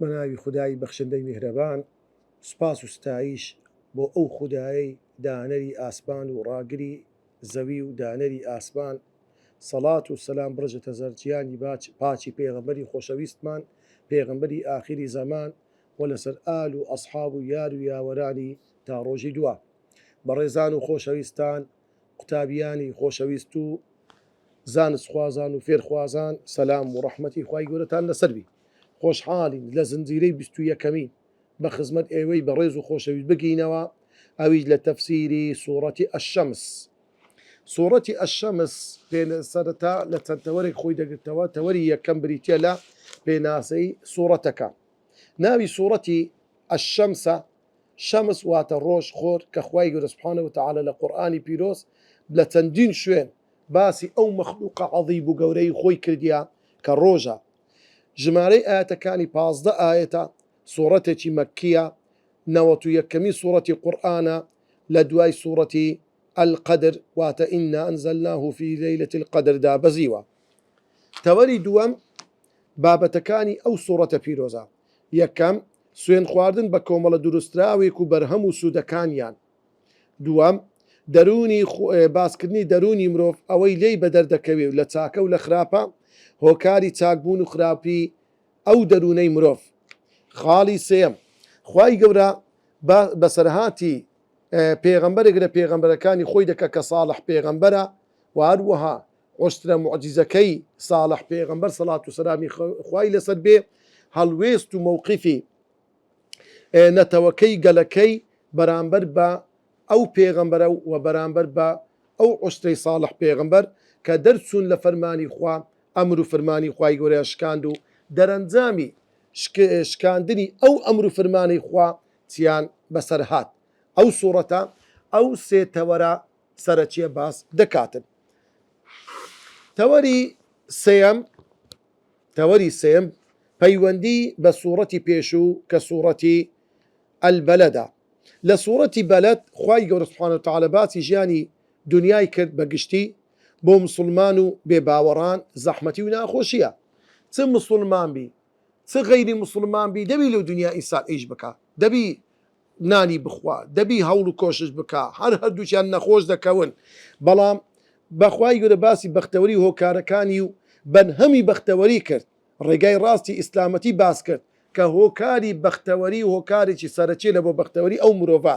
بەناوی خودایی بەخشندەی میهرەبان سوپاس و ستایش بۆ ئەو خودایی دانەری ئاسمان و ڕاگری زەوی و دانەری ئاسمان سەڵات و سەلام بڕژە زەرجیانی پاچی پێغەمبەری خۆشەویستمان پێغەمبەری ئاخری زەمان و لەسەر ئال و ئەسحاب و یار و یاوەرانی تا ڕۆژی دووە. بەڕێزان و خۆشەویستان قوتابیانی خۆشەویست و زانستخوازان و فێرخوازان سەلام و ڕەحمەتی خوای گەورەتان لەسەروی. خۆشحاڵین لە زنجیرەی 21 بە خزمەت ئێوەی بە ڕێز و خۆشەویست بگەینەوە ئەویش لە تەفسیری سوورەتی ئەشەمس. سوورەتی ئەشەمس سەرەتا لە چەند تەوەرێک خۆی دەگرتەوە. تەوەری یەکەم بریتە لە پێناسەی سوورەتەکە. ناوی سوورەتی ئەشەمسە، شەمس واتە ڕۆژ خۆر کە خوای گەورە سوبحانەهو وتەعالە لە قورئانی پیرۆز لە چەندین شوێن باسی ئەو مەخلوقە عەظیم و گەورەی خۆی کردیە کە ڕۆژە. ژمارەی ئاەتەکانی 15 ئاەتە، سوورەتێکی مەککیە، 91 سوورەتی قورئانە، لە دوای سوورەتی القدر واتە ئینا ئەنزەلناه فی لەیلة القدر دا بەزیوە. تەوەری دووەم بابەتەکانی ئەو سوورەتە پیرۆزە. یەکەم سوێن خواردن بە کۆمەڵە دروستراوێک و بەرهەم و سوودەکانیان. دووەم دەرونی باسکردنی دەرونی مرۆڤ ئەوەی لێی بە دەردەکەوێ و لە چاکە و لە خراپە هۆکاری چاکبوون و خراپی ئەو دەرونەی مرۆڤ. خاڵی سێم خوای گەورە بەسەرهاتی پێغەمبەرێک لە پێغەمبەرەکانی خۆی دەکە کە ساڵح پێغەمبەرە و هەروەها عشترە معجزەکەی ساڵح پێغەمبەر سەڵات و سەلامی خوای لەسەر بێ هەڵوێست و مووقیفی نەتەوەکەی گەلەکەی بەرامبەر بە ئەو پێغەمبەرە و بەرامبەر بە ئەو عشتەی ساڵح پێغەمبەر کە دەرچوون لە فەرمانی خوا ئەمر و فەرمانی خوای گەورە شکاند و دەرەنجامی شکاندنی ئەو ئەمر و فەرمانی خوا چیان بەسەر هات. ئەو سوورەتە ئەو سێ تەوەرە سەرەکیە باس دەکاتن. تەوەری سێم پەیوەندی بە سوورەتی پێشوو کە سوورەتی ئەلبەلەدە. لە سوورەتی بەلەد خوای گەورە سوبحانەهو وتەعالە باسی ژیانی دنیای کرد بەگشتی بۆ مسلمان و بێباوەڕان زەحمەتی و ناخۆشیە. چ مسلمان بی چ غەیری مسلمان بی دەبی لەو دنیا ئینسان ئیش بکە، دەبی نانی بخوا، دەبی هەوڵ و کۆشش بکە، هەردووچیان نەخۆش دەکەون. بەڵام بەخوای گەورە باسی بەختەوەری هۆکارەکانی و بەنهەمی بەختەوەری کرد، ڕێگای ڕاستی ئیسلامەتی باس کرد کە هۆکاری بەختەوەری و هۆکارێکی سەرەکی لە بۆ بەختەوەری ئەو مرۆڤە.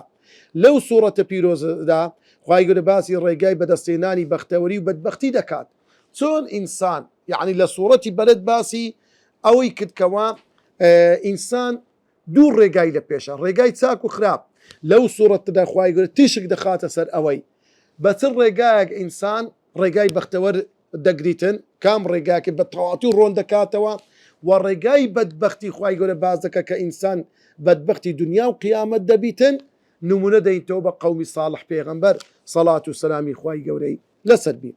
لەو سوورەتە پیرۆزەدا خوای گەورە باسی ڕێگای بەدەستێنانی بەختەوەری و بەدبەختی دەکات. چۆن ئینسان یعنی لە سوورەتی بەلەد باسی ئەوەی کردکەوە ئینسان دوو ڕێگای لە پێشە، ڕێگای چاک و خراپ. لەو سوورەتدا خوای گەورە تیشک دەخاتە سەر ئەوەی بە چ ڕێگایەک ئینسان ڕێگای بەختەوەر دەگریتن، کام ڕێگاکە بە تەواتی و ڕۆن دەکاتەوە، و ڕێگای بەدبەختی خوای گەورە باز دەکە کە ئینسان بەدبەختی دنیا و قیامەت دەبیتن. نمونە دەینەوە بە قەومی ساڵح پێغەمبەر سەڵات و سەلامی خوای گەورەی لەسەر بی.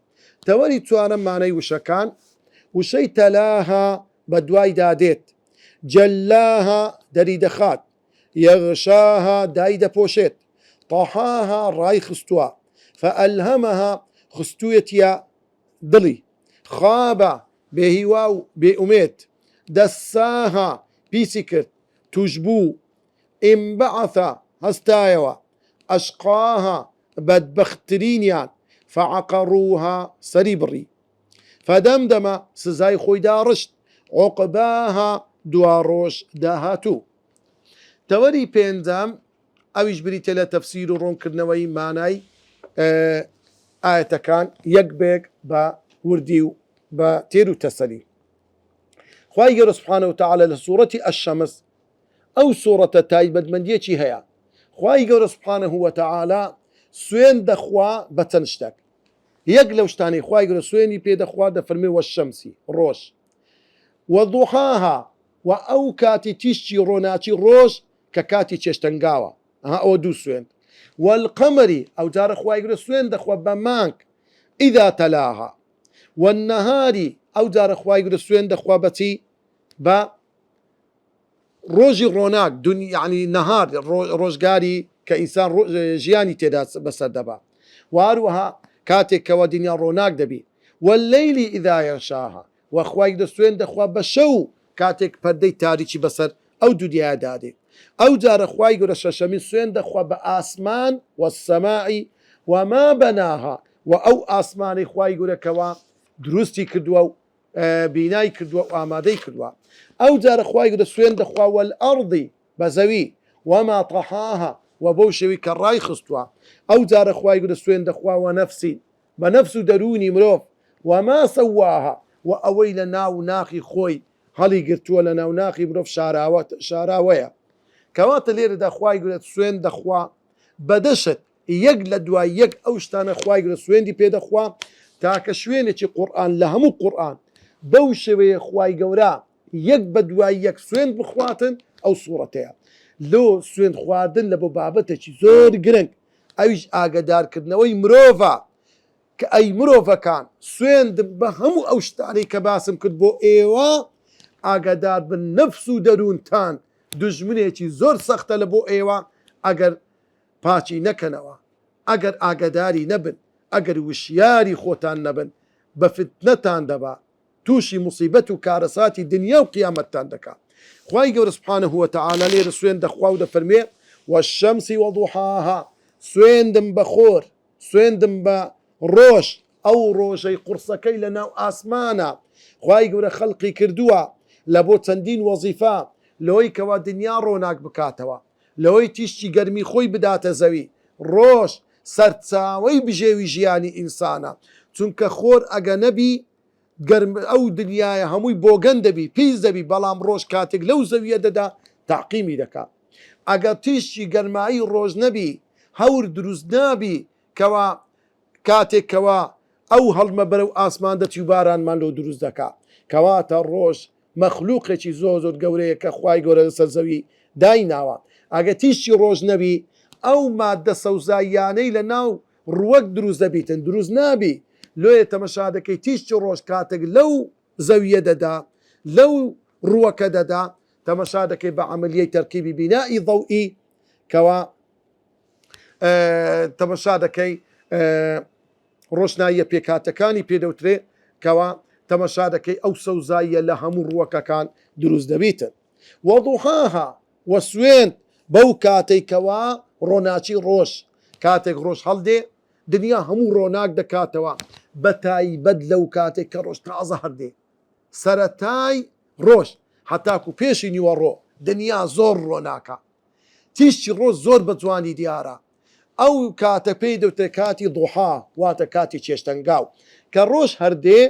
تەوەری چوارەم مانای وشەکان، وشەی تەلاها بە دوای دادێت، جەلاها دەری دەخات، یەغشاها دای دەپۆشێت، طەحاها ڕای خستووە، فەئەلهەمەها خستوویەتیە دڵی، خابە بێهیوا و بێئومێد، دەساها پیسی کرد توش بوو، ئینبەعەثە هەستایەوە، ئەشقاها بەدبەختترینیان، فەعەقەڕوها سەری بڕی، فەدەمدەمە سزای خۆی داڕشت، عوقباها دوا ڕۆژ داهاتوو. تەوەری پێنجەم ئەویش بریتە لە تەفسیر و ڕوونکردنەوەی مانای ئاەتەکان یەک بێک بە وردی و بە تێر و تەسەلی. خوای گەورە سوبحانەهو وتەعالە لە سوورەتی ئەشەمس ئەو سوورەتە تایبەتمەندیەکی هەیە. خوای گەورە سوبحانەهو وتەعالە سوێن دەخوا بە چەند شتێک. یەک لەو شتانەی خوای گەورە سوێنی پێدەخوا دەفەرمێ وەشەمسی ڕۆژ، وەضوحاها و ئەو کاتی تیشتی ڕۆناچی ڕۆژ کە کاتی چێشتەنگاوە، ئەوە دوو سوێن. والقەمەری ئەو جارە خوای گەورە سوێن دەخوا بە مانگ ئیدا تەلاها، والنەهاری ئەو جارە خوای گەورە سوێن دەخوا بەچی بە ڕۆژی ڕۆناک، یعنی نەهار ڕۆژگاری کە ئینسان ژیانی تێدا بەسەر دەبا، و هەروەها کاتێک کەوە دنیا ڕۆناک دەبی. واللەیلی ئیذا یەغشاها و خوای گەورە سوێن دەخوا بە شەو کاتێک پەردەی تاریکی بەسەر ئەو دنیا دادێ ئەو جارە خوای گەورە شەشەمین سوێن دەخوا بە ئاسمان وەسەماعی وما بەناها و ئەو ئاسمانی خوای گەورەکەوە دروستی کردووە و بینای کردووە و ئامادەی کردووە ئەو جارە خوای گەورە سوێن دەخوا وەلئەڕضی بە زەوی وما طەحاها و بەو شێوی کە ڕای خستووە ئەو جارە خوای گەورە سوێن دەخوا وەنەفسی بە نەفس و دەرونی مرۆڤ وما سەواها و ئەوەی لە ناو ناخی خۆی هەڵی گرتووە لە ناو ناخی مرۆڤ شاراوەیە کەواتە لێرەدا خوای گەورە سوێن دەخوا بەدەشت یەک لە دوای یەک ئەو شتانە خوای گەورە سوێندی پێدەخوا تاکە شوێنێکی قورئان لە هەموو قورئان بەو شێوەیە خوای گەورە یەک بە دوای یەک سوێن بخواتن ئەو سوورەتەیە لۆ سوێن خواردن لە بۆ بابەتێکی زۆر گرنگ ئەویش ئاگدارکردنەوەی مرۆڤە کە ئەی مرۆڤەکان سوێندم بە هەموو ئەو شتانی کە باسم کرد بۆ ئێوە ئاگادار بن نەفس و دەروونتان دژمنێکی زۆر سەختە لە بۆ ئێوە ئەگەر پاچی نەکەنەوە ئەگەر ئاگداری نەبن ئەگەر وشیاری خۆتان نەبن بە فتنەتان دەبا تووشی موسیبەت و کارەساتی دنیا و قیامەتتان دەکات خوای گەورە سوبحانەه و تەعالا لێرە سوێن دەخوا و دەفەرمێ وەشەمسی وەضوحاها سوێندم بە خۆر سوێندم بە ڕۆژ ئەو ڕۆژەی قورسەکەی لە ناو ئاسمانە خوای گەورە خەڵقی کردووە لە بۆ چەندین وەزیفە لەوەی کەوا دنیا ڕۆناک بکاتەوە لەوەی تیشتی گەرمی خۆی بداتە زەوی ڕۆژ سەرچاوەی بژێوی ژیانی ئینسانە چونکە خۆر ئەگە نەبی ئەو دنیاە هەمووی بۆگەن دەبی پیس دەبی بەڵام ڕۆژ کاتێک لەو زەویە دەدا تاقیمی دەکات ئەگەر تیشتی گەرمایی ڕۆژ نەبی هەور دروست نابی کەوا کاتێکەوە ئەو هەڵمە بەرەو ئاسمان دەچی و بارانمان لۆ دروست دەکات کەواتە ڕۆژ مەخلووقێکی زۆر زۆر گەورەیە کە خوای گەورە لەسەر زەوی دایناوە ئەگە تیشتی ڕۆژ نەبی ئەو مادە سەوزاییانەی لە ناو ڕووەک دروست دەبیتن دروست نابی لۆیە تەمەشا دەکەی تیشتی ڕۆژ کاتێک لەو زەویە دەدا لەو ڕووەکە دەدا تەمەشا دەکەی بە عەمەلیەی تەرکیبی بینایی ضەوئی کەوا تەمەشا دەکەی ڕۆشناییە پێکاتەکانی پێدەوترێ کەوا تەمەشا دەکەی ئەو سەوزاییە لە هەموو ڕووەکەکان دروست دەبیتن وەضوحاها وە سوێند بەو کاتێکەوە ڕۆناچی ڕۆژ کاتێک ڕۆژ هەڵدێ دنیا هەموو ڕۆناک دەکاتەوە بە تایبەت لەو کاتێک کە ڕۆژ تازە هەردێ سەرەتای ڕۆژ هەتاکو پێشی نیوەڕۆ دنیا زۆر ڕۆناکە تیشتی ڕۆژ زۆر بە جوانی دیارە ئەو کاتە پێی دەوتێ کاتی دوحا واتە کاتی چێشتەنگاو کە ڕۆژ هەردێ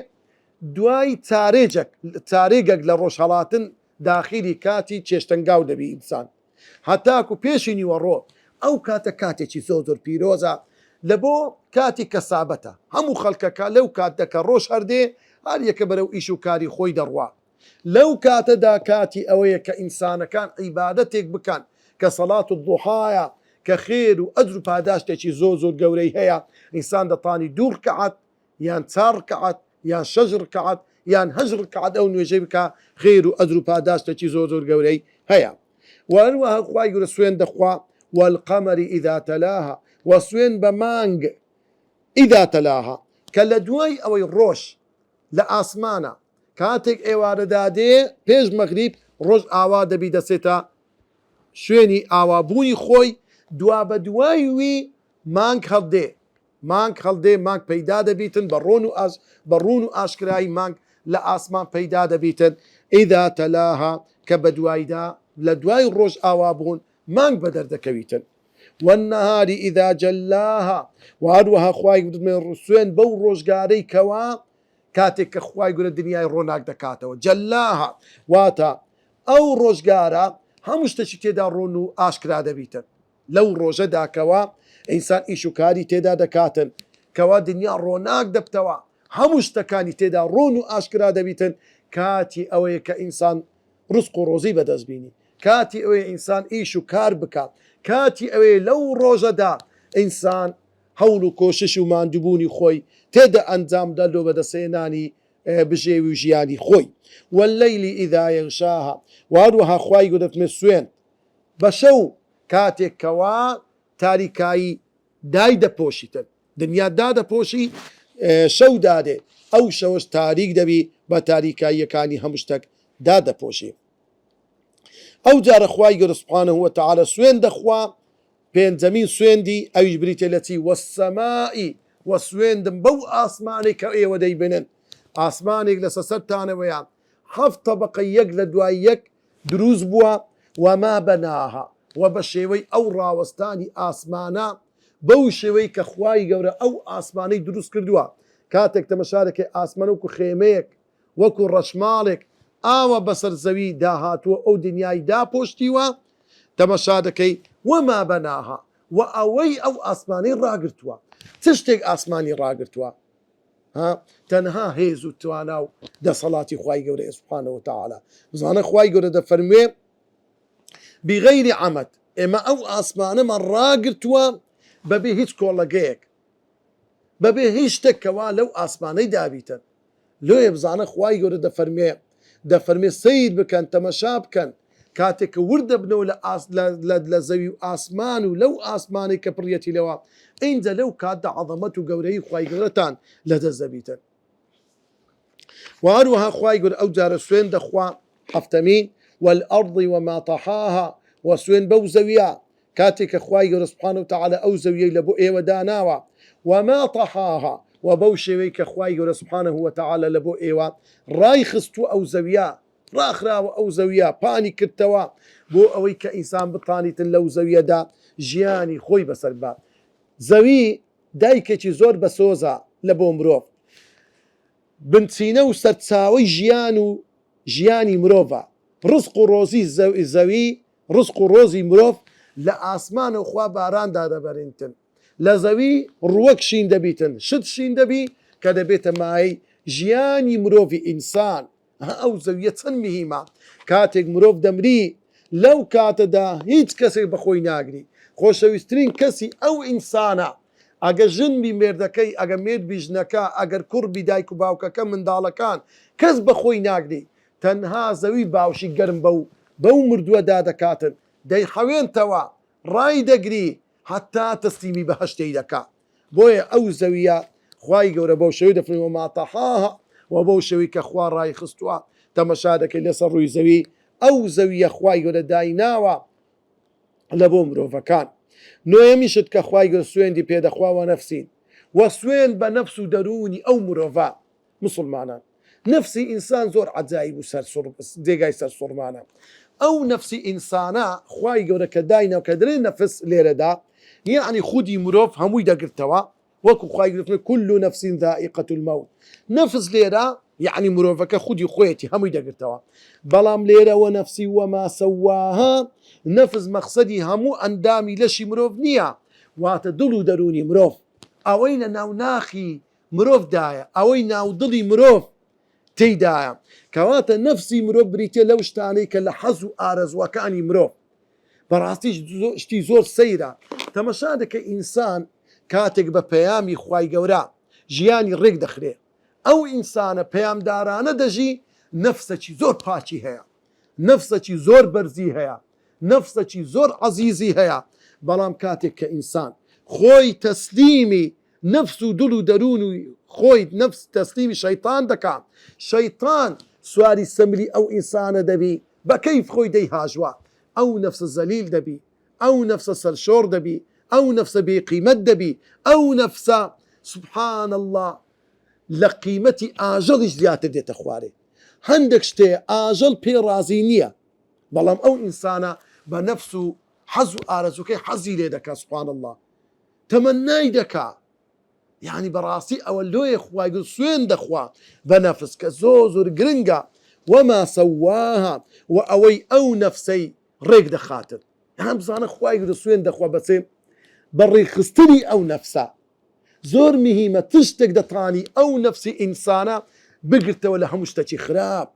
دوای چارێگەک لە ڕۆژهەڵاتن داخلی کاتی چێشتەنگاو دەبی ئینسان هەتاکو پێشی نیوەڕۆ ئەو کاتە کاتێکی زۆر زۆر پیرۆزە لە بۆ کاتی کەسابەتە هەموو خەڵکەکە لەو کاتەکە ڕۆژ هەردێ هەر یەکە بەرەو ئیش و کاری خۆی دەڕوا لەو کاتەدا کاتی ئەوەیە کە ئینسانەکان عیبادەتێک بکەن کە سەڵات و دوحایە کە خێر و ئەجر و پاداشتێکی زۆر زۆر گەورەی هەیە ئینسان دەتوانی 2 ڕکعەت یان 4 ڕکعەت یان 6 ڕکعەت یان 8 ڕکعەت ئەو نوێژەی بکە خێر و ئەجر و پاداشتێکی زۆر زۆر گەورەی هەیە وهروەها خوای گەورە سوێن دەخوا والقەمەری ئیذا تەلاها و سوێن بە مانگ ئیذا تەلاها کە لە دوای ئەوەی ڕۆژ لە ئاسمانە کاتێک ئێوارەدادێ پێش مەغریب ڕۆژ ئاوا دەبی دەسێتە شوێنی ئاوابوونی خۆی دوا بە دوای وی مانگ هەڵدێ مانگ پەیدا دەبیتن بە ڕوون و ئاشکرایی مانگ لە ئاسمان پەیدا دەبیتن ئیذا تەلاها کە بە دوایدا لە دوای ڕۆژ ئاوابوون مانگ بە دەردەکەویتن والنهاری ئیذا جەلاها و هەروەها خوای گەورە سوێن بەو ڕۆژگارەی کەوا کاتێک کە خوای گەورە دنیای ڕۆناک دەکاتەوە جەلاها واتە ئەو ڕۆژگارە هەموو شتێکی تێدا ڕۆن و ئاشکرا دەبیتن لەو ڕۆژەدا کەوا ئینسان ئیش و کاری تێدا دەکاتن کەوا دنیا ڕۆناک دەبتەوە هەموو شتەکانی تێدا ڕۆن و ئاشکرا دەبیتن کاتی ئەوەیە کە ئینسان ڕزق و ڕۆزی بەدەستبینی کاتی ئەوەیە ئینسان ئیش و کار بکات کاتی ئەوەیە لەو ڕۆژەدا ئینسان هەوڵ و کۆشش و ماندووبوونی خۆی تێدا ئەنجامدا لۆ بەدەسێنانی بژێوی و ژیانی خۆی واللەیلی ئیذا یەغشاها و هەروەها خوای گەورە دەفەرمێ سوێن بە شەو کاتێکەوە تاریکایی دای دەپۆشیتن دنیا دادەپۆشی شەو دادێ ئەو شەوەش تاریک دەبی بە تاریکاییەکانی هەموو شتێک دادەپۆشی ئەو جارە خوای گەورە سوبحانەهو وتەعالە سوێن دەخوا پێنجەمین سوێندی ئەویش بریتێ لە چی وەسسەمائی وە سوێندم بەو ئاسمانێک کە ئێوە دەیبنن ئاسمانێک لە سەرتانەوەیان هەفت تەبەقە یەک لە دوای یەک دروست بووە وەما بەناها و بە شێوەی ئەو ڕاوەستانی ئاسمانە بەو شێوەی کە خوای گەورە ئەو ئاسمانەی دروست کردووە کاتێک تەمەشارێکی ئاسمان وەکو خێمەیەک وەکو ڕەشماڵێک ئاوە بەسەر زەوی داهاتووە ئەو دنیای داپۆشتیوە تەمەشا دەکەی وەما بەناها و ئەوەی ئەو ئاسمانەی ڕاگرتووە چ شتێک ئاسمانی ڕاگرتووە تەنها هێز و توانا و دەسەڵاتی خوای گەورە سوبحانەهو وتەعالە بزانە خوای گەورە دەفەرموێ بغەیری عەمەد ئێمە ئەو ئاسمانەمان ڕاگرتووە بەبێ هیچ کۆڵەگەیەک بەبێ هیچ شتێک کەوا لەو ئاسمانەی دابیتن لۆیە بزانە خوای گەورە دەفەرمێ سەیر بکەن تەمەشا بکەن کاتێک کە وردە بنەوە لە زەوی و ئاسمان و لەو ئاسمانی کە پڕیەتی لەوە ئینجا لەو کاتدا عەظەمەت و گەورەی خوای گەورەتان لەدەست و هەروەها خوای گەورە ئەو جارە سوێن دەخوا هەفتەمین والأرض وما طحاها وسوێن بەو زەویە کاتێک کە خوای گەورە سوبحانەهو وتەعالە ئەو زەویەی لە بۆ ئێوە داناوە وما طحاها و بەو شێوەی کە خوای گەورە سوبحانەهو وتەعالە لە بۆ ئێوە ڕای خستووە ئەو زەویە ڕاخراوە ئەو زەویە پانی کردتەوە بۆ ئەوەی کە ئینسان بتانیتن لەو زەویەدا ژیانی خۆی بەسەر بات زەوی دایکێکی زۆر بەسۆزە لە بۆ مرۆڤ بنچینە و سەرچاوەی ژیان و ژیانی مرۆڤە ڕزق و ڕۆزی زەوی ڕزق و ڕۆزی مرۆڤ لە ئاسمانە و خوا باراندا دەبەرێنتن لە زەوی ڕووەک شین دەبیتن شت شین دەبی کە دەبێتە مای ژیانی مرۆڤی ئینسان ئەو زەویە چەند مهمە کاتێک مرۆڤ دەمری لەو کاتەدا هیچ کەسێک بەخۆی ناگری خۆشەویستترین کەسی ئەو ئینسانە ئەگە ژنبی مێردەکەی ئەگە مێردبی ژنەکە ئەگەر کوڕبی دایک و باوکەکە منداڵەکان کەس بەخۆی ناگری تەنها زەوی باوشی گەرم بەو مردووە دادەکاتن دەیحەوێنتەوە ڕای دەگری حتا تەسلیمی بەهەشتەی دەکات بۆیە ئەو زەویە خوای گەورە بەو شێوەی دەفەرمێ وما طحاها و بەو شێوەی کە خوا ڕای خستووە تەمەشا دەکەی لەسەر ڕووی زەوی ئەو زەویە خوای گەورە دایناوە لە بۆ مرۆڤەکان نۆیەمیشت کە خوای گەورە سوێندی پێدەخواوە نەفسین و سوێن بە نەفس و دەرونی ئەو مرۆڤە مسلمانان نفسی ئینسان زۆر عەجایب و جێگای سەرسوڕمانە ئەو نفسی ئینسانە خوای گەورە کە داینەوە کە دەڵێ نەفس لێرەدا یعنی خودی مرۆڤ هەمووی دەگرتەوە وەکو خوای گەورە كل نفس ذائقة الموت نفس لێرە یعنی مرۆڤەکە خودی خۆیەتی هەمووی دەگرتەوە بەڵام لێرەوە نفسی وەما سەواها نفس مەقسەدی هەموو ئەندامی لەشی مرۆڤ نییە واتە دڵ و دەرونی مرۆڤ ئەوەی لە ناوناخی مرۆڤدایە ئەوەی ناودڵی مرۆڤ تێیدایە کەواتە نفسی مرۆڤ بریتێ لەو شتانەی کە لە حەز و ئارەزوەکانی مرۆڤ بەڕاستی شتی زۆر سەیرە تەمەشا دەکە ئینسان کاتێک بە پەیامی خوای گەورە ژیانی ڕێک دەخرێ ئەو ئینسانە پەیامدارانە دەژی نەفسەکی زۆر پاچی هەیە نەفسەکی زۆر بەرزی هەیە نەفسەکی زۆر عەزیزی هەیە بەڵام کاتێک کە ئینسان خۆی تەسلیمی نفس و دڵ و دەرون و خۆی نفس تەسلیمی شەیطان دەکات شەیطان سواری سەمری ئەو ئینسانە دەبی بە کەیف خۆی دەیهاژوە ئەو نفسە زەلیل دەبی ئەو نفسە سەرشۆڕ دەبی ئەو نفسە بێقیمەت دەبی ئەو نفسە سبحان الله لە قیمەتی ئاژەڵیش زیاتر دێتە خوارێ هەندێک شتەیە ئاژەڵ پێ ڕازی نییە بەڵام ئەو ئینسانە بە نفس و حەز و ئارەزوەکەی حەزی لێ دەکات سبحان الله تەمەنای دەکات یعنی بەڕاستی ئەوە لۆیە خوای گەورە سوێن دەخوا بە نەفس کە زۆر گرنگە وەما سەواها و ئەوەی ئەو نەفسەی ڕێک دەخاتن یان بزانە خوای گەورە سوێن دەخوا بەچێ بەڕێخستنی ئەو نەفسە زۆر مهمە تشتێک دەتوانی ئەو نەفسی ئینسانە بگرتەوە لە هەموو شتێکی خراپ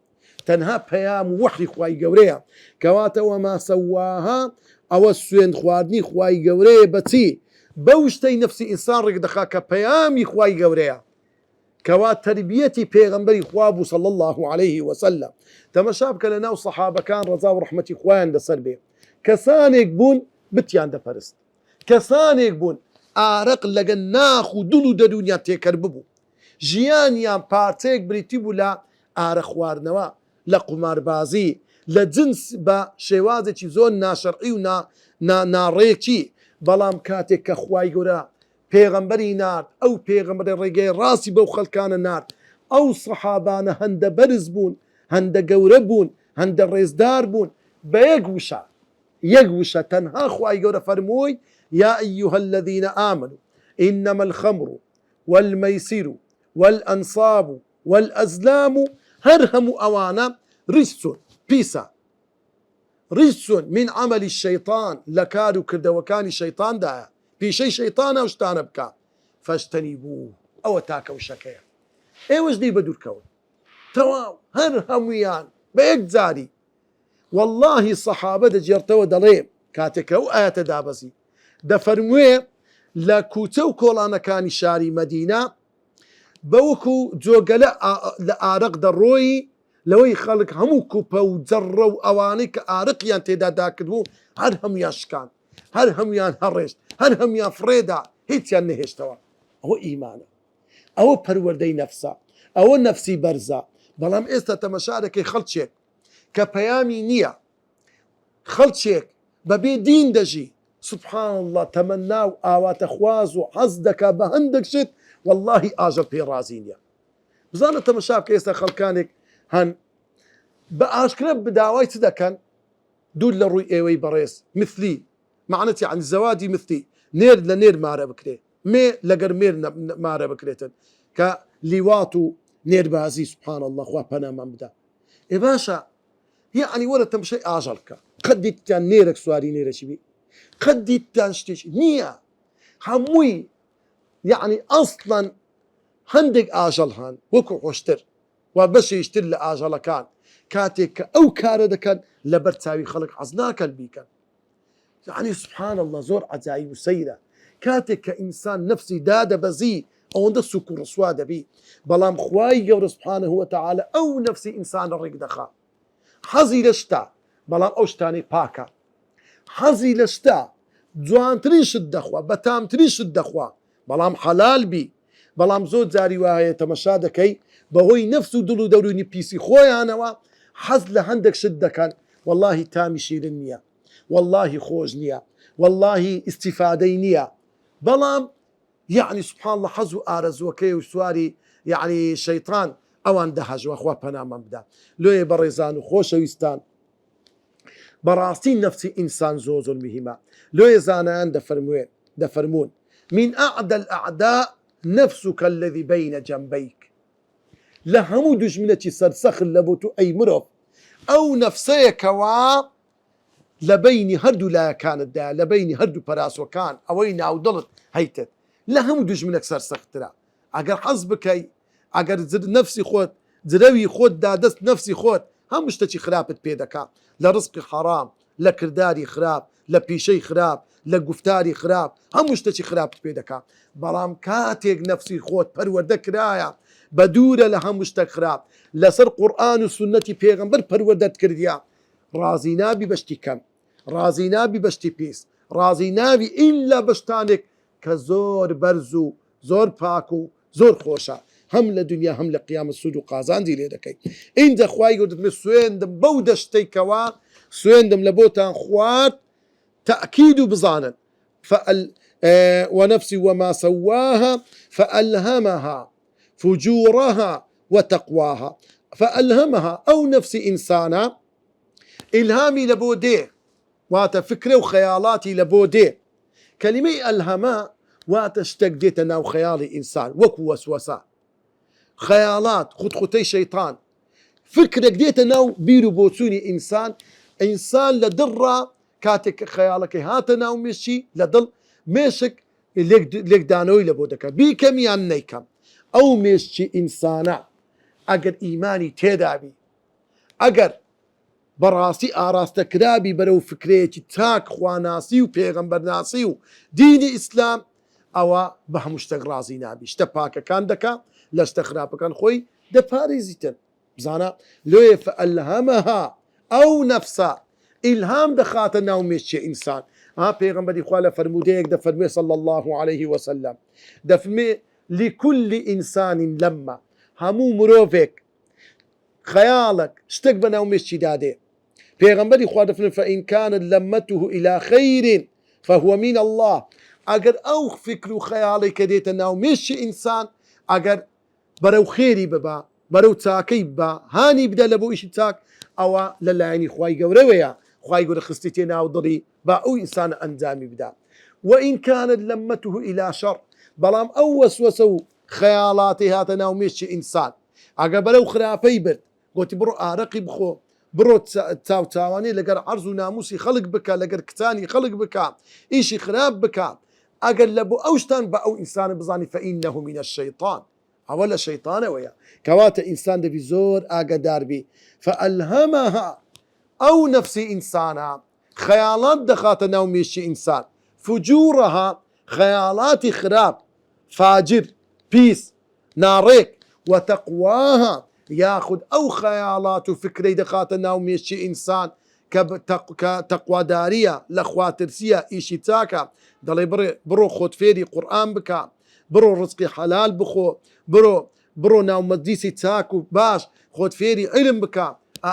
تەنها پەیام و وحی خوای گەورەیە کەواتە وەما سەواها ئەوە سوێن خواردنی خوای گەورەیە بەچی بەو شتەی نفسی ئینسان ڕێک دەخات کە پەیامی خوای گەورەیە کەوا تربیەتی پێغەمبەری خوا بوو صلی الله عليه وسلم تەمەشا بکە لە ناو سەحابەکان ڕەزا و ڕەحمەتی خوایان لەسەر بێ کەسانێک بوون بتیان دەپەرست کەسانێک بوون ئارەق لەگەن ناخ و دڵ و دەرونیان تێکەر ببوو ژیانیان پارچەیەک بریتی بوو لە ئارە خواردنەوە لە قوماربازی لە جنس بە شێوازێکی زۆر ناشەرعی و ناڕێکی بەڵام کاتێک کە خوای گەورە پێغەمبەری نارد ئەو پێغەمبەری ڕێگەی ڕاستی بەو خەڵکانە نارد ئەو سەحابانە هەندە بەرز بوون هەندە گەورە بوون هەندە ڕێزدار بوون بە یەک وشە تەنها خوای گەورە فەرمووی یا ئەیها الذین آمنوا إنما الخمر والميسر والأنصاب والأزلام هەر هەموو ئەوانە ڕیسون پیسە ڕیسون من عملی الشەیطان لە کار و کردەوەکانی شەیطاندایە پیشەی شەیطانە ئەو شتانە بکە فەجتەنیبوه ئەوە تاکە وشەکەیە ئێوەش دی بە دوورکەون تەواو هەر هەمویان بە یەک جاری واللهی سەحابە دەجێڕتەوە دەڵێ کاتێکە ئەو ئاەتە دابەزی دەفەرموێ لە کوچە و کۆڵانەکانی شاری مەدینە بەوەکو جۆگەلە لە ئارەق دەڕۆی لەوەی خەڵک هەموو کوپە و جەڕە و ئەوانەی کە ئارقیان تێدا داکردبوو هەر هەمویان شکان هەر هەمویان هەڕێشت هەر هەمویان فرێدا هیچیان نەهێشتەوە ئەوە ئیمانە ئەوە پەروەردەی نەفسە ئەوە نەفسی بەرزە بەڵام ئێستا تەمەشارەکەی خەڵچێک کە پەیامی نییە خەڵچێک بەبێ دین دەژی سبحان الله تەمەنا و ئاواتە خواز و حەز دەکا بە هەندێک شت واللهی ئاژەڵ پێ ڕازی نییە بزانە تەمەشا بکە ئێستا خەڵکانێک هەن بە ئاشکرا بداوای چ دەکەن دوور لە ڕووی ئێوەی بەڕێز مثلی معنەتی عن زەواجی مثلی نێر لە نێر مارە بکرێ مێ لەگەر مێر مارە بکرێتن کە لیوات و نێربازی سبحان الله خوا پەنامان بدا ئێ باشە یعنی وەرە تەمشەی ئاژەڵ بکە قەت دیتیان نێرێک سواری نێرەشی بی قەت دیتیان شتێکی نییە هەمووی یعنی ئەسڵەن هەندێک ئاژەڵ هەن وەکو خۆشتر و بەشێشتر لە ئاژەڵەکان کاتێک کە ئەو کارە دەکەن لەبەر چاوی خەڵک حەز ناکەن بیکەن یعنی سبحان الله زۆر عەجایب و سەیرە کاتێک کە ئینسان نەفسی دادەبەزی ئەوەندە سوک و ڕسوا دەبی بەڵام خوای گەورە سبحانه وتعالى ئەو نەفسی ئینسانە ڕێک دەخا حەزی لە شتە بەڵام ئەو شتانەی پاکە حەزی لە شتە جوانترین شت دەخوا بەتامترین شت دەخوا بەڵام حەلال بی بەڵام زۆر جاری وایە تەمەشا دەکەی بەهۆی نەفس و دڵ و دەورونی پیسی خۆیانەوە حەز لە هەندێک شت دەکەن واللهی تامی شیرن نییە واللهی خۆش نییە واللهی ئیستیفادەی نییە بەڵام یعنی سبحان الله حەز و ئارەزوەکەی و سواری یعنی شەیطان ئەوان دەهەژوە خوا پەنامان بدا لۆیە بەڕێزان و خۆشەویستان بەڕاستی نەفسی ئینسان زۆر مهمە لۆیە زانایان دەفەرمون من أعدى الأعداء نفسك الذي بين جنبيك لە هەموو دوژمنێکی سەرسەخت لە بۆ تو ئەی مرۆڤ ئەو نەفسەیەکەوە لە بەینی هەردوو لایەکانتدا لە بەینی هەردوو پەراسۆکان ئەوەی ناودڵت هەیتت لە هەموو دوژمنێک سەرسەخترا ئەگەر حەز بکەی ئەگەر نەفسی خۆت جرەوی خۆت دادەست نەفسی خۆت هەموو شتێکی خراپت پێ دەکا لە ڕزقی حەرام لە کردداری خراپ لە پیشەی خراپ لە گفتاری خراپ هەموو شتێکی خراپت پێ دەکا بەڵام کاتێک نەفسی خۆت پەروەردە کرایە بە دوورە لە هەموو شتێک خراپ لەسەر قورئان و سونەتی پێغەمبەر پەروەردەت کردیا ڕازی نابی بەشتی کەم ڕازی نابی بەشتی پیس ڕازی نابی ئیلا بەشتانێک کە زۆر بەرز و زۆر پاک و زۆر خۆشە هەم لە دنیا هەم لە قیامەت سوود و قازاندی لێ دەکەی ئینجا خوای گەورە دەفەرمێ سوێندم بەو دەشتەیکەوە سوێندم لە بۆتان خوارد تأكيد بزانا ونفس وما سواها فألهمها فجورها وتقواها فألهمها أو نفس إنسانا إلهامي لبودي وات فكرة وخيالاتي لبودي كلمة ألهما وات اشتق ديتنا وخيالي إنسان وكو وسوسة خيالات خطخطي شيطان فكرة ديتنا بيرو بوتوني إنسان لدرة کاتێک خەیاڵەکەی هاتە ناو مێشی لە دڵ مێشک لێک دانەوەی لە بۆ دەکە بیکەم یان نەیکەم ئەو مێشتی ئینسانە ئەگەر ئیمانی تێدابی ئەگەر بەڕاستی ئاراستەکرابی بەرەو فکرەیەکی تاک خواناسی و پێغەمبەرناسی و دینی ئیسلام ئەوە بە هەموو شتێک ڕازی نابی شتە پاکەکان دەکا لە شتە خراپەکان خۆی دەپارێزیتن بزانە لێ فەئەلهەمەها ئەو نەفسە إلهام دخات ناو مێشتیە ئینسان پێغەمبەری خوا لە فەرمودەیەک دەفەرمێ صلى الله عليه وسلم دەفەرمێ لكل إنسان لما هەموو مرۆڤێک خەیاڵک شتێک بە ناو مێشتی دادێ پێغەمبەری خوا دەفرمێت فإن كانت لمته إلى خير فهو من الله. ئەگەر ئەو فکر و خەیاڵی کە دێتە ناو مێشی ئینسان ئەگەر بەرەو خێری ببە بەرەو چاکەی بە هانی بدە لە بۆ ئیشی چاک ئەوە لە لایەنی خوای گەورەوەیە، خوای گەورە خستیتێ ناو دڵی با ئەو ئینسانە ئەنجامی بدە. وإن كانت لمته إلى شر، بەڵام ئەو وەسوەسە و خەیاڵاتی هاتە ناو مێشی ئینسان ئەگە بەرەو خراپەی برد گوتی بڕۆ ئارەقی بخۆ، بڕۆ چاوچاوانی لەگەر عەرز و ناموسی خەڵک بکە، لەگەر کچانی خەڵک بکە، ئیشی خراپ بکە، ئەگەر لە بۆ ئەو شتان بە ئەو ئینسانە بزانی فإنه من الشەیطان، ئەوە لە شەیطانەوەیە. کەواتە ئینسان دەبی زۆر ئاگادار بی. فألهمها، ئەو نەفسی ئینسانە خەیاڵات دەخاتە ناو مێشی ئینسان، فجورها خەیاڵاتی خراپ فاجر پیس ناڕێک، وتەقواها یاخود ئەو خەیاڵات و فکرەی دەخاتە ناو مێشی ئینسان کە تەقواداریە لە خواترسیە ئیشی چاکە، دەڵێ بڕۆ خۆت فێری قورئان بکە، بڕۆ ڕزقی حەلال بخۆ، بڕۆ ناو مەجلیسی چاک و باش خۆت فێری علم بکە،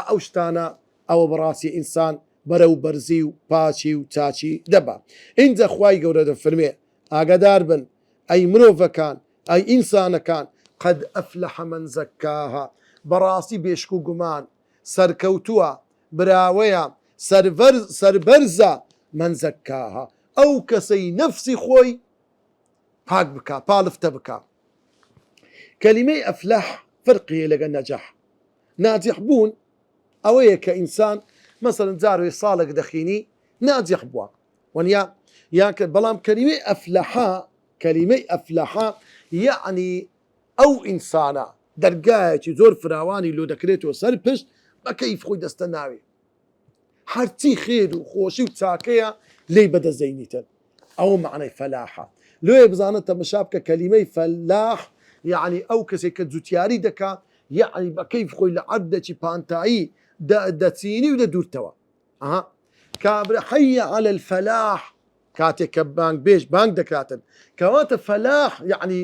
ئەو شتانە ئەوە بەڕاستی ئینسان بەرەو بەرزی و پاچی و چاچی دەبا. ئینجا خوای گەورە دەفەرمێ ئاگادار بن ئەی مرۆڤەکان ئەی ئینسانەکان قەد ئەفلەح من زەکاها، بەڕاستی بێشک و گومان سەرکەوتووە براوەیە سەربەرزە من زەکاها، ئەو کەسەی نەفسی خۆی پاک بکە پاڵفتە بکە. کەلیمەی ئەفلەح فەرقیە لەگەڵ نەجاح. ناجح بوون ئەوەیە کە ئینسان مەسەڵەن جاروێ ساڵێک دەخینی ناجح بووە وەنیا یاکە، بەڵام کەلیمەی ئەفلەحە یعنی ئەو ئینسانە دەرگایەکی زۆر فراوانی لۆ دەکرێتەوە سەر پشت بە کەیف خۆی دەستە ناوێ، هەرچی خێر و خۆشی و چاکەیە لێی بەدەزەینیتن، ئەو معنەی فەلاحە. لێ بزانە تەمەشا بکە کەلیمەی فەلاح یعنی ئەو کەسێک کە جوتیاری دەکا، یعنی بە کەیف خۆی لە عەردێکی پانتایی دەچینی و دەدورتەوە. کابرا حەیە عەلە الفەلاح کاتێک کە بانگ بێژ بانگ دەکاتن، کەواتە فەلاح یعنی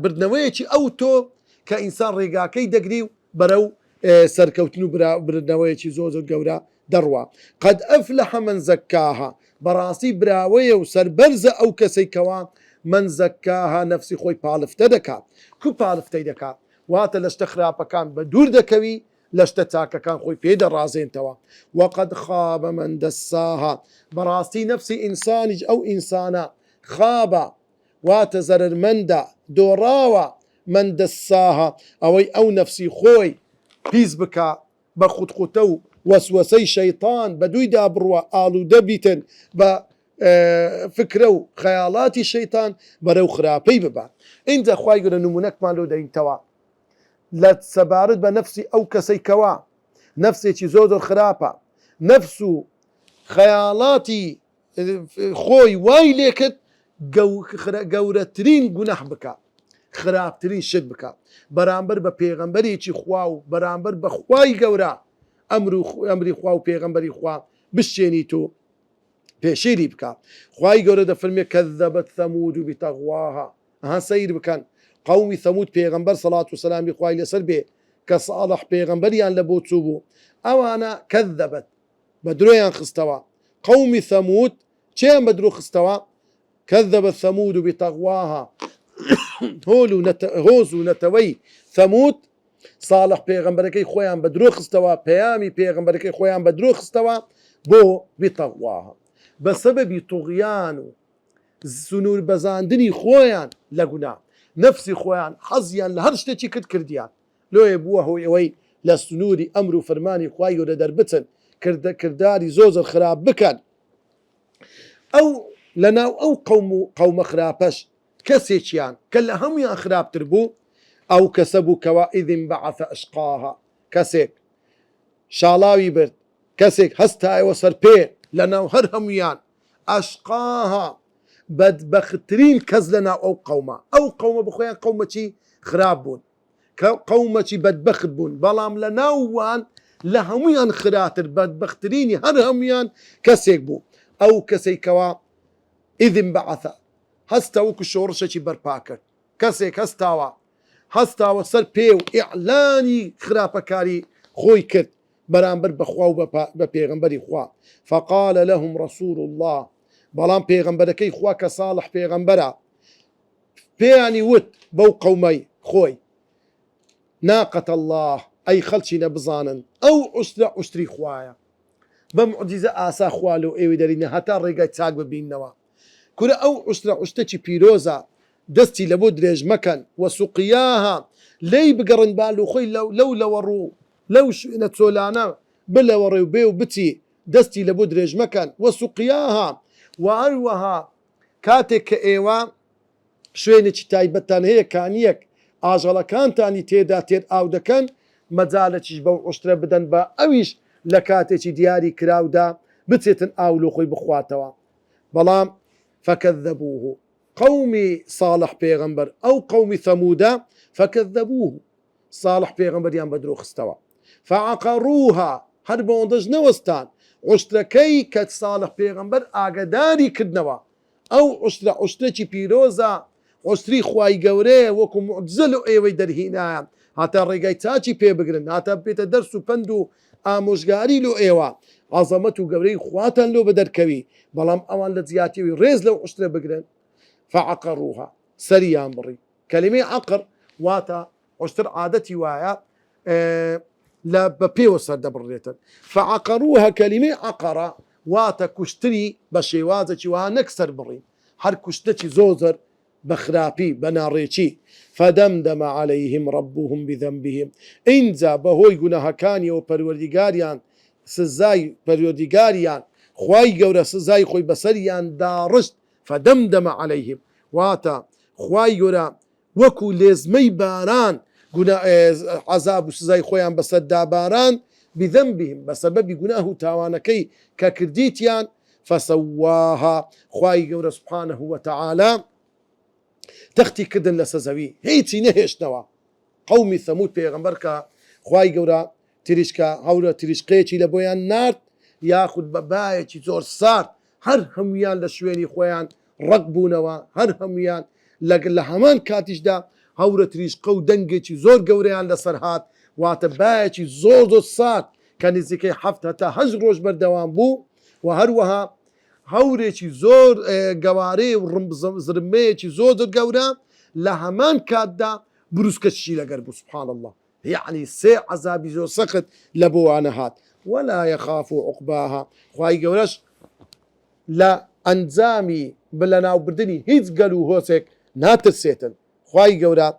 بردنەوەیەکی ئەو تۆ کە ئینسان ڕێگاکەی دەگری و بەرەو سەرکەوتن و بردنەوەیەکی زۆر زۆر گەورە دەڕوا. قەد ئەفلەح من زەکاها، بەڕاستی براوەیە و سەربەرزە ئەو کەسەی کەوا من زەکاها نەفسی خۆی پاڵفتە دەکات. کو پاڵفتەی دەکات؟ واتە لە شتە خراپەکان بە دوور دەکەوی، لە شتە چاکەکان خۆی پێدەڕازێنتەوە. وەقەد خابە من دەساها، بەڕاستی نەفسی ئینسانیش ئەو ئینسانە خابە واتە زەرمەندە دۆڕاوە، من دەساها ئەوەی ئەو نەفسی خۆی پیس بکە بە خوتخوتە و وەسوەسەی شەیطان بە دوویدا بڕوە ئاڵوودە بیتن بە فکرە و خەیاڵاتی شەیطان بەرەو خراپەی ببە. ئینجا خوای گەورە نمونەکمان لۆ دەینتەوە لە سەبارەت بە نەفسی ئەو کەسەی کەوا نەفسێکی زۆر زۆر خراپە، نەفس و خەیاڵاتی خۆی وای لێکرد گەورەترین گونەح بکە، خراپترین شت بکە بەرامبەر بە پێغەمبەرێکی خوا و بەرامبەر بە خوای گەورە ئەمری خوا و پێغەمبەری خوا بشتێنیت و پێشێری بکە. خوای گەورە دەفەرمێ کەذەبەت ثەمود بتەغواها، سەیر بکەن قەومی ثەمود پێغەمبەر سەڵات و سەلامی خوای لەسەر بێ کە ساڵح پێغەمبەریان لە بۆ چوو بوو، ئەوانە کەذەبەت بە درۆیان خستەوە. قەومی ثەمود چیان بە درۆ خستەوە؟ كذبت ثمود بتغواها، هۆز و نەتەوەی ثەمود ساڵح پێغەمبەرەکەی خۆیان بە درۆ خستەوە، پەیامی پێغەمبەرەکەی خۆیان بە درۆ خستەوە بۆ بتەغواها، بە سەبەبی توغیان و سنوور بەزاندنی خۆیان لە گونا، نەفسی خۆیان حەزیان لە هەر شتێکی کردیان، لۆیە بووە هۆی ئەوەی لە سنووری ئەمر و فەرمانی خوای گەورە دەربچن، کرداری زۆر زۆر خراپ بکەن. ئەو لەناو ئەو قەومە خراپەش کەسێکیان کە لە هەمویان خراپتر بوو، ئەو کەسە بوو کەوا ئیذ انبعث ئەشقاها، کەسێک شاڵاوی برد، کەسێک هەستایەوە سەر پێ لەناو هەر هەمویان، ئەشقاها بەدبەختترین کەس لەناو ئەو قەومە، ئەو قەومە بخۆیان قەومەکی خراپ بوون، قەومەکی بەدبەخت بوون، بەڵام لە ناووان لە هەمویان خراتر بەدبەختترینی هەر هەمویان کەسێک بوو، ئەو کەسێک کەوا ئیذ انبعث هەستە وەکو شۆڕشێکی بەرپا کرد، کەسێک هەستاوە هەستاوە سەر پێ و ئیعلانی خراپەکاری خۆی کرد بەرامبەر بەخوا و بە پێغەمبەری خوا فقال لهم رسول الله بەڵام پێغەمبەرەکەی خوا کە ساڵح پێغەمبەرە پێیانی وت بەو قەومەی خۆی ناقەت الله ئەی خەڵکی نەبزانن ئەو عوشترە عوشتری خوایە بە معجیزە ئاسا خوا لەو ئێوەی دەرینە هەتا ڕێگای چاک ببینەوە کورە ئەو عوشترە عوشتەی پیرۆزە دەستی لە بۆ درێژ مەکەن وەسوقیاها لێی بگەڕن بالوخۆی لەو لەوە ڕوو لەو شوێنە چۆلانە بلەوە ڕێو بێ و بچی دەستی لە بۆ درێژ مەکەن وەسوقیاها و هەروەها کاتێک کە ئێوە شوێنێکی تایبەتان هەیە کانیەک ئاژەڵەکانتانی تێدا تێر ئاو دەکەن مەجالەکیش بەو عوشترە بدەن بە ئەویش لە کاتێکی دیاری کراودا بچێتن ئاولۆخۆی بخواتەوە بەڵام فەکەذەبوه قومی صالح پێغەمبەر ئەو قومی ثەمودە فەکەذەبوه صالح پێغەمبەریان بە درۆ خستەوە فعەقەڕوها هەر بەوەندەش نەوەستان عوشترەکەی کە صالح پێغەمبەر ئاگداری کردنەوە ئەو عوشترە عوشتێکی پیرۆزە عوشتری خوای گەورەیە وەکو معجزە لەو ئێوەی دەرهینایە هاتا ڕێگای چاچی پێ بگرن هاتا بێتە دەرس و پند و ئامۆژگاری لۆ ئێوە عەزەمەت و گەورەی خواتان لۆ بە دەرکەوی بەڵام ئەوان لە جیاتیەوەی ڕێز لەو عوشترە بگرن فعەقەڕوها سەریان بڕی کەلیمەی عەقڕ واتە عوشتر عادەتی وایە لە بە پێوە سەردەبڕێتن فعەقەڕوها کەلیمەی عەقەڕە واتە کوشتنی بە شێوازێکی وها نەک سەر بڕین هەر کوشتەی زۆزر بخراپی بناڕێکی فدەمدەمە عەلەیهم ڕەبوهم بذەنبهم ئینجا بەهۆی گوناهەکانیەوە پەروەردیگاریان سزای پەروەردیگاریان خوای گەورە سزای خۆی بەسەریان داڕشت فدەمدەمە عەلەیهم واتە خوای گەورە وەکو لێزمەی باران عەزاب و سزای خۆیان بەسەر داباران بذەنبهم بەسەبەبی گوناه و تاوانەکەی کە کردیتیان فسەواها خوای گەورە سوبحانه وتعالى تەختی کردن لەسەر زەوی هیچی نەهێشتنەوە قەومی ثەمود پێغەمبەر کە خوای گەورە تریشکە هەورە تریشقەیەکی لە بۆیان نارد یاخود بە بایەکی زۆر سارد هەر هەمویان لە شوێنی خۆیان ڕەق بوونەوە هەر هەمویان لە هەمان کاتیشدا هەورە تریشقە و دەنگێکی زۆر گەورەیان لەسەر هات واتە بایەکی زۆر زۆر سارد کە نزیکەی 7 تا 8 ڕۆژ بەردەوام بوو و هەروەها هەورێکی زۆر گەوارەی و زرمەیەکی زۆر زۆر گەورە لە هەمان کاتدا بروسکەشی لەگەر بوو سبحان الله یعنی سێ عەزابی زۆر سەخت لە بۆوانە هات ولا يخاف عقباها خوای گەورەش لە ئەنجامی بەلەناوبردنی هیچ گەل و هۆسێک ناترسێتن خوای گەورە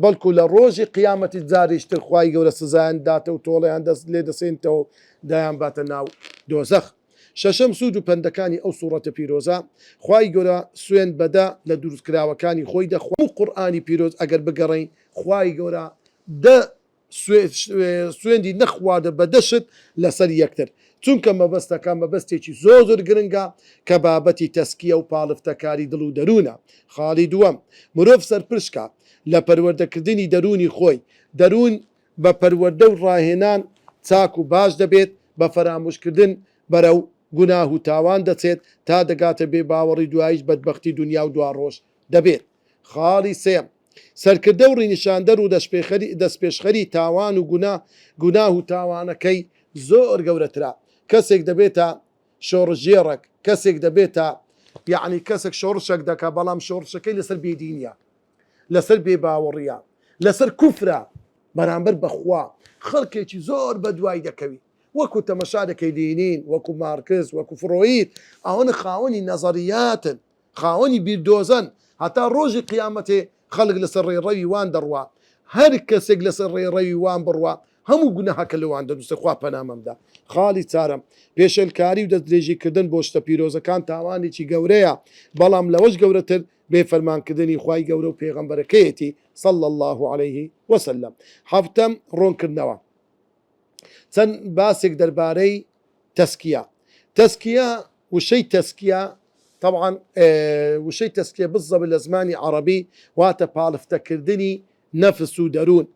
بەڵکو لە ڕۆژی قیامەتی جاریشتر خوای گەورە سزایان داتە و تۆڵیان دەست لێ دەسێنتەوە دایان باتە ناو دۆزەخ شەشەم سوود و پەندەکانی ئەو سوورەتە پیرۆزە خوای گەورە سوێن بەدا لە دروستکراوەکانی خۆی دەخوا و قورئانی پیرۆز ئەگەر بگەڕین خوای گەورە سوێندی نەخواردە بەدەشت لەسەر یەکتر چونکە مەبەستەکان مەبەستێکی زۆر زۆر گرنگە کە بابەتی تەسکیە و پاڵفتەکاری دڵ و دەروونە خاڵی دووەم مرۆڤ سەرپرشکە لە پەروەردەکردنی دەرونی خۆی دەروون بە پەروەردە و ڕاهێنان چاک و باش دەبێت بە فەرامۆشکردن بەرەو گوناه و تاوان دەچێت تا دەگاتە بێ باوەڕی دواییش بەدبەختی دنیا و دوا ڕۆژ دەبێت خاڵی سێم سەرکردە و ڕینیشاندەر و دەستپێشخەری تاوان و گوناه و تاوانەکەی زۆر گەورەترا کەسێک دەبێتە شۆڕژێڕێک کەسێک دەبێتە یعنی کەسێک شۆڕشێک دەکا بەڵام شۆڕشەکەی لەسەر بێدینیە لەسەر بێ باوەڕیە لەسەر کوفرە بەرامبەر بەخوا خەڵکێکی زۆر بە دوای دەکەوی وەکو تەمەشارەکەی دینین وەکو مارکس وەکو فرۆید ئەوەنە خاوەنی نەزەریاتن خاوەنی بیردۆزن هەتا ڕۆژی قیامەتێ خەڵک لەسەر ڕێڕەوی وان دەڕوا هەر کەسێک لەسەر ڕێڕەوی وان بڕوا هەموو گوناهەکە لەوان دەدوستە خوا پەنامەمدا خاڵی چارەم پێشەلکاری و دەستدرێژیکردن بۆ شتە پیرۆزەکان تاوانێکی گەورەیە بەڵام لەوەش گەورەتر بێ فەرمانکردنی خوای گەورە و پێغەمبەرەکەیەتی صلى الله عليه وسلم حەفتەم ڕۆنکردنەوە چەند باسێک دەربارەی تەسکیە وشەی تەسکیە طبعا وشەی تەسکیە بالضبط لە زمانی عەرەبی واتە پاڵفتەکردنی نەفس و دەروون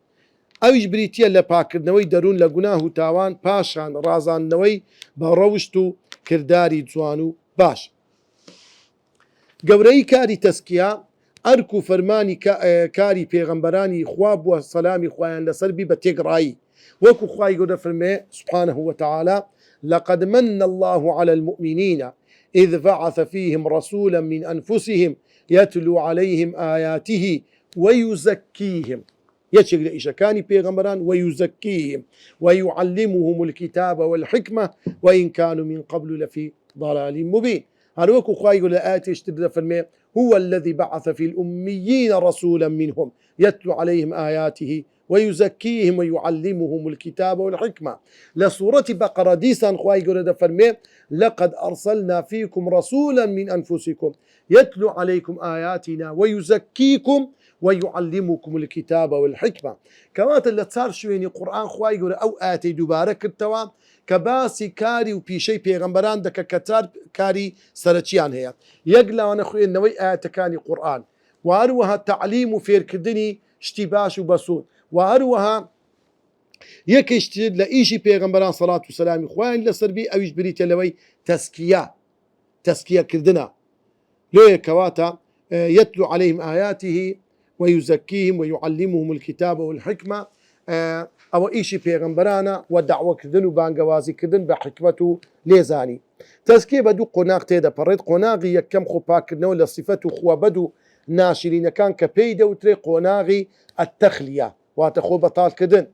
ئەویش بریتیە لە پاکردنەوەی دەروون لە گوناه و تاوان پاشان ڕازاندنەوەی بە ڕەوشت و کردداری جوان و باش گەورەی کاری تەسکیە ئەرک و فەرمانی کاری پێغەمبەرانی خوا بووە سەلامی خوایان لەسەر بی بە تێگڕایی وەکو خوای گەورە فەرمێ سبحانه وتعالى لقد من الله على المؤمنين إذ بعث فيهم رسولا من أنفسهم يتلو عليهم آياته ويزكيهم يشك لإشكاني بيغمران ويزكيهم ويعلمهم الكتاب والحكمة وإن كانوا من قبل لفي ضلال مبين هلوكو خواي يقول آيات يشتد فرمي هو الذي بعث في الأميين رسولا منهم يتلو عليهم آياته ويزكيهم ويعلمهم الكتاب والحكمة لسورة بقرة ديسان خواي يقول فرمي لقد أرسلنا فيكم رسولا من أنفسكم يتلو عليكم آياتنا ويزكيكم ويعلمكم الكتاب والحكمة كما اللي صار شويني قرآن خواي يقول أو آتي دوباره كرتوا كباسي كاري وبيشي بيغمبران دك كتار كاري سرچيان هي يقلا وانا خوي النوي آيات كاني قرآن وأروها تعليم فير كدني اشتباش وبسون وأروها يكشتد لإيشي بيغمبران صلاة وسلام خوان لسربي أو يجبريت لوي تزكية كردنا لو كواتا يتلو عليهم آياته ويزكيهم ويعلمهم الكتاب والحكمة أو إيشي بيغمبرانا ودعوة كردن وبانقوازي كردن بحكمته ليزاني تزكية بدو قناغ تيدا بريد قناغي يكم خبا كردنو لصفته خوا بدو ناشرين كان كبيدا وتري قناغي التخلية واتخو بطال كردن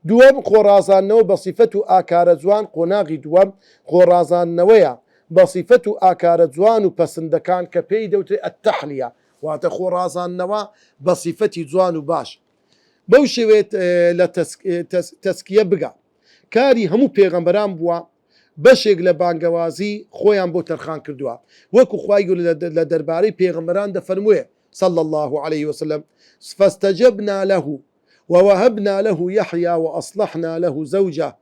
دوام خورازان نو بصفته آكار زوان قناغي دوام خورازان نويا بصفته آكار زوان وبسندكان كبيدا وتري التحلية واتخو رازان نوا بصفتي زوان وباش بوشويت لتسكية بقى كاري همو بيغمبران بوا بشيق لبانقوازي خويان بو ترخان كردوا وكو خواي يقول لدرباري بيغمبران دفرموه صلى الله عليه وسلم فاستجبنا له ووهبنا له يحيى وأصلحنا له زوجه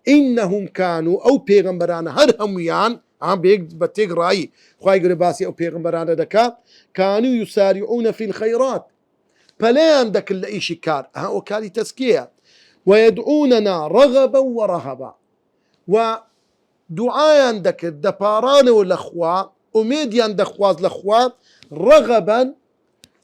إنهم كانوا أو بيغمبران هرهم يان عم بيك رأي خواي يقول باسي أو بيغمبران دكا كانوا يسارعون في الخيرات فلا عندك إلا إيش كار وكالي تزكية ويدعوننا رغبا ورهبا ودعاء عندك الدباران والأخوة وميديان دخواز الأخوة رغبا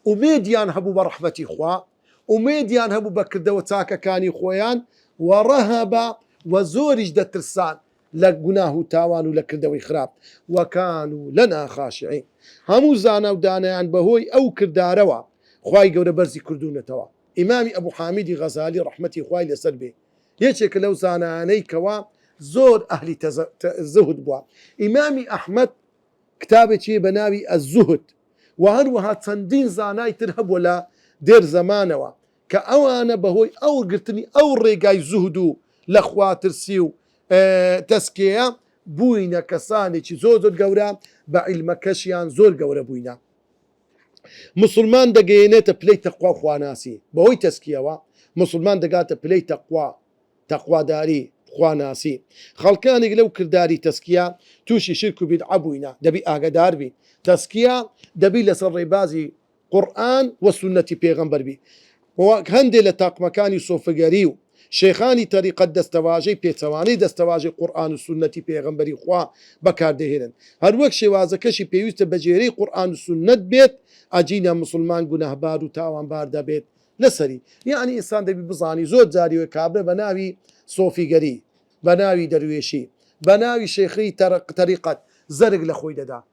وميديان هبو برحمة إخوة وميديان هبو بكر دوتاك كاني خويان ورهبا وزورج دترسان لقناه تاوان ولكردوي خراب وكانوا لنا خاشعين همو زانا ودانا عن بهوي أو كرداروا خواي قورة برزي كردونة توا إمامي أبو حامد غزالي رحمتي خواي لسلبي يشك لو زانا عني كوا زور أهلي الزهد بوا إمامي أحمد كتابتي بناوي الزهد وهروها تندين زاناي ترهب ولا دير زمانوا كأوانا بهوي أو قلتني أو ريقاي زهدو لأخوات رسيو تزكية بوينة كساني زور قورة بعلم كشيان زور قورة بوينة مسلمان دقينيت بلي تقوى خواناسي بوي تزكية مسلمان دقات بلي تقوى داري خواناسي خلقاني لو كرداري تزكية توشي شركو بدعا بوينة دبي آقادار بي تزكية دبي لسر ريبازي قرآن والسنة بيغمبر بي وهندي لتاق مكاني صوفقاريو شيخاني طريقة دستواجي بيتواني دستواجي قرآن والسنة بيغمبري خوا بكار دهيرن هر وقت شوازة كشي بيوست بجيري قرآن والسنة بيت أجينا مسلمان قناه بار وتاوان بار دا بيت لسري يعني إنسان دبي بزاني زود زاري وكابر بناوي صوفي قري بناوي درويشي بناوي شيخي طريقة زرق لخوي دا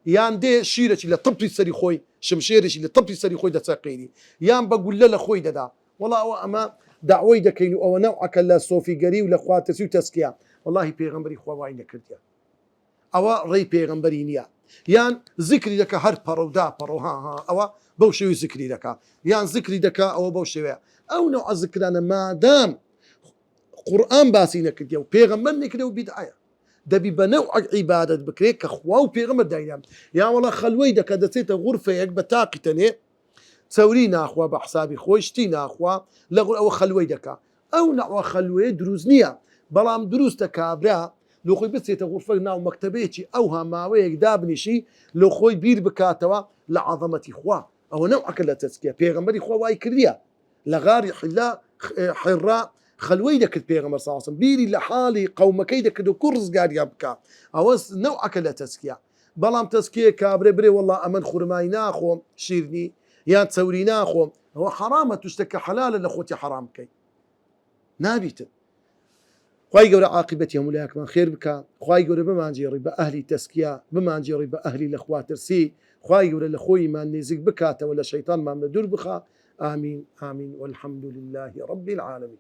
يان دي شيرة اللي طبي سري خوي شمشيرة اللي طبي سري خوي دا تساقيني يان بقول له خوي دا والله أما دعوي دا كينو أو نوعك لا صوفي قري ولا خواتسي وتسكيا والله بيغمبري خوا واين كرديا أو ري بيغمبري نيا يان ذكري لك هر برو دا برو ها أو بوشوي ذكري لك يان ذكري لك أو بوشوي أو نوع ذكرنا ما دام قرآن باسينا كرديا وبيغمبرني كده وبدعايا دبي بنوع عبادة بكريك أخوة وبيغمبر دايما يا والله خلوي دا كدسيت غرفة يك بتاقي تاني تسورينا أخوة بحسابي خوشتينا أخوة لغو أو خلوي دكا أو نوع خلوي دروزنيا بلام دروز تكابرا لو خوي بس يتغرفة ناو مكتبيتي أو هاماوي دابني شي لو خوي بير بكاتوا لعظمة إخوة أو نوع كلا تزكية بيغمبر إخوة واي كرديا لغاري حلا حراء خلوي دك بيغمبر صلى الله عليه وسلم بيري لحالي قوم كيدك دو كرز قاعد يبكى أو نوع كلا تزكية بەڵام تەسکیە کابرێ برێ وەڵڵا ئەمن خورمای ناخۆم شیرنی یان چەوری ناخۆم ئەوە حرامە تو شتێکە حەلالە لە خۆتی حرام بکەیت نابیتن. خوای گەورە عاقبەتی هەمولایەکمان خێر بکە، خوای گەورە بمانجێڕی بە ئەهلی تەسکیە، بمانجێڕی بە ئەهلی لە خواترسی، خوای گەورە لە خۆیمان نێزیک بکاتەوە لە شەیطانمان لە دوور بخا. آمین آمین والحمد لله رب العالمين.